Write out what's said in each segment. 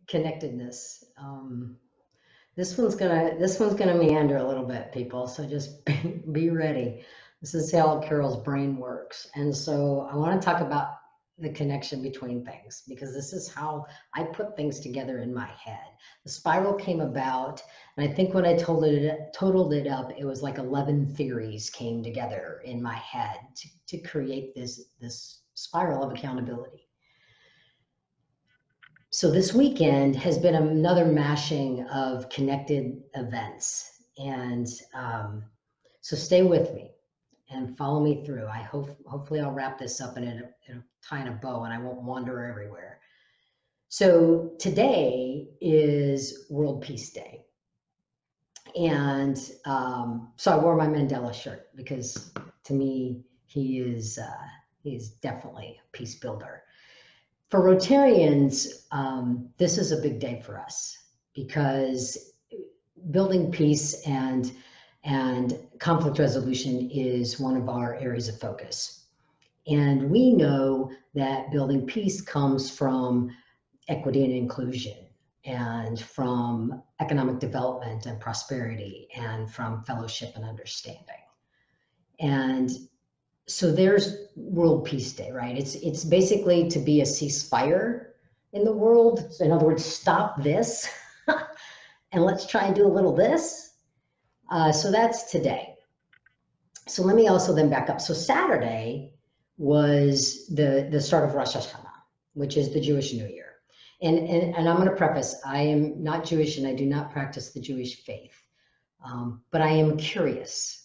Connectedness. This one's gonna meander a little bit, people. So just be ready. This is how Carol's brain works, and so I want to talk about the connection between things because this is how I put things together in my head. The spiral came about, and I think when I totaled it up, it was like 11 theories came together in my head to create this spiral of accountability. So this weekend has been another mashing of connected events. And so stay with me and follow me through. Hopefully I'll wrap this up in a tie in a bow and I won't wander everywhere. So today is World Peace Day. And so I wore my Mandela shirt because to me, he is definitely a peace builder. For Rotarians, this is a big day for us because building peace and conflict resolution is one of our areas of focus. And we know that building peace comes from equity and inclusion, and from economic development and prosperity, and from fellowship and understanding. And so there's World Peace Day, right? It's basically to be a ceasefire in the world. In other words, stop this and let's try and do a little this. So that's today. So let me also then back up. So Saturday was the start of Rosh Hashanah, which is the Jewish New Year. And I'm going to preface, I am not Jewish and I do not practice the Jewish faith, but I am curious.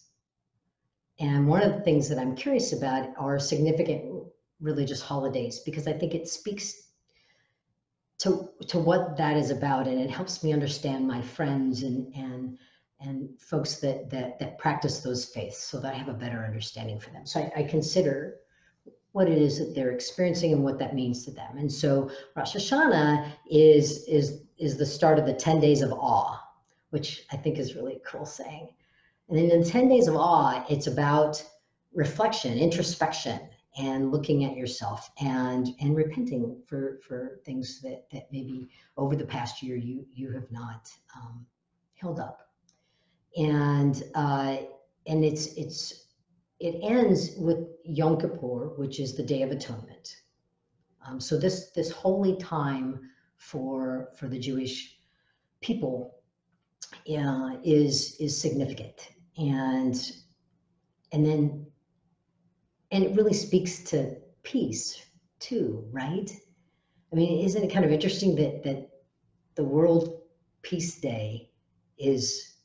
And one of the things that I'm curious about are significant religious holidays, because I think it speaks to what that is about, and it helps me understand my friends and folks that practice those faiths, so that I have a better understanding for them. So I consider what it is that they're experiencing and what that means to them. And so Rosh Hashanah is the start of the 10 days of awe, which I think is really a cool saying. And then in 10 days of awe, it's about reflection, introspection, and looking at yourself and repenting for things that maybe over the past year you have not held up. And it ends with Yom Kippur, which is the Day of Atonement. So this holy time for the Jewish people is significant, and it really speaks to peace too, right? I mean, isn't it kind of interesting that the World Peace Day is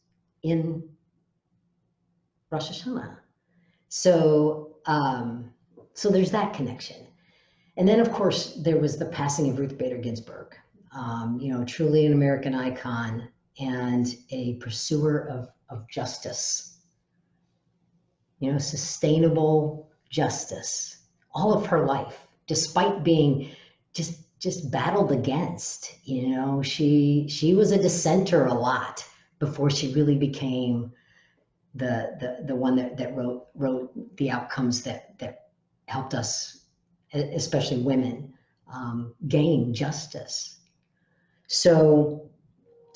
in Rosh Hashanah? So so there's that connection. And then of course there was the passing of Ruth Bader Ginsburg, truly an American icon and a pursuer of justice, sustainable justice, all of her life, despite being just battled against. She was a dissenter a lot before she really became the one that wrote the outcomes that helped us, especially women, gain justice. So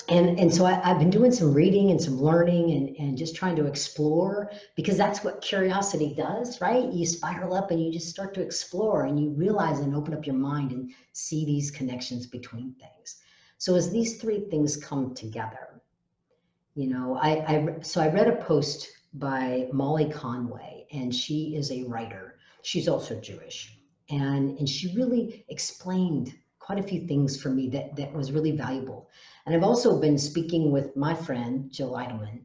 so I've been doing some reading and some learning and just trying to explore, because that's what curiosity does, right? You spiral up and you just start to explore and you realize and open up your mind and see these connections between things. So as these three things come together, I read a post by Molly Conway, and she is a writer. She's also Jewish, and she really explained quite a few things for me that was really valuable. And I've also been speaking with my friend, Jill Eidelman,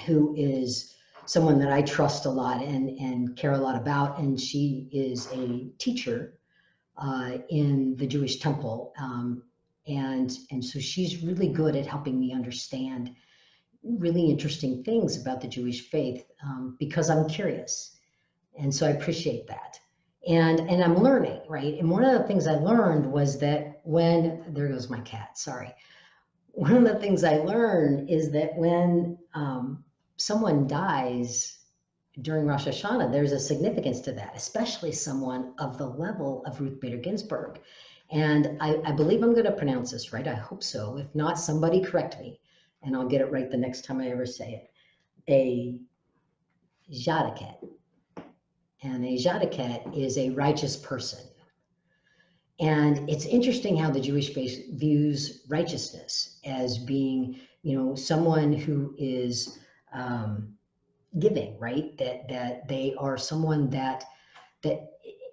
who is someone that I trust a lot and care a lot about. And she is a teacher in the Jewish temple. And so she's really good at helping me understand really interesting things about the Jewish faith, because I'm curious. And so I appreciate that. And I'm learning, right? And one of the things I learned was that there goes my cat, sorry. One of the things I learned is that when someone dies during Rosh Hashanah, there's a significance to that, especially someone of the level of Ruth Bader Ginsburg. And I believe I'm going to pronounce this right. I hope so. If not, somebody correct me, and I'll get it right the next time I ever say it. A Jadaket. And a Jadaket is a righteous person. And it's interesting how the Jewish faith views righteousness as being, someone who is giving, right? That they are someone that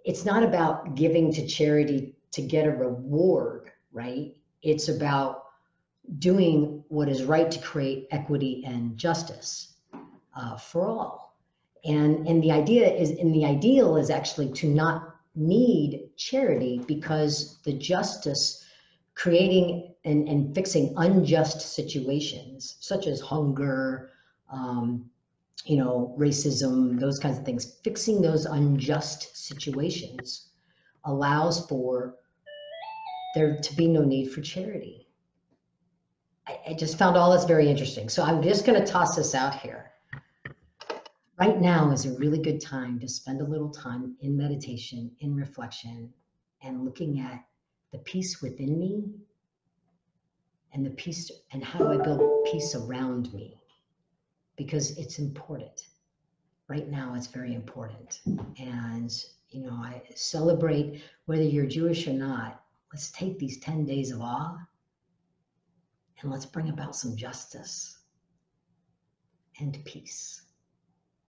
it's not about giving to charity to get a reward, right? It's about doing what is right to create equity and justice for all. And the ideal is actually to not need charity, because the justice creating and fixing unjust situations such as hunger, racism, those kinds of things, fixing those unjust situations allows for there to be no need for charity. I just found all this very interesting. So I'm just going to toss this out here. Right now is a really good time to spend a little time in meditation, in reflection, and looking at the peace within me and the peace, and how do I build peace around me? Because it's important. Right now, it's very important. And, I celebrate whether you're Jewish or not. Let's take these 10 days of awe and let's bring about some justice and peace.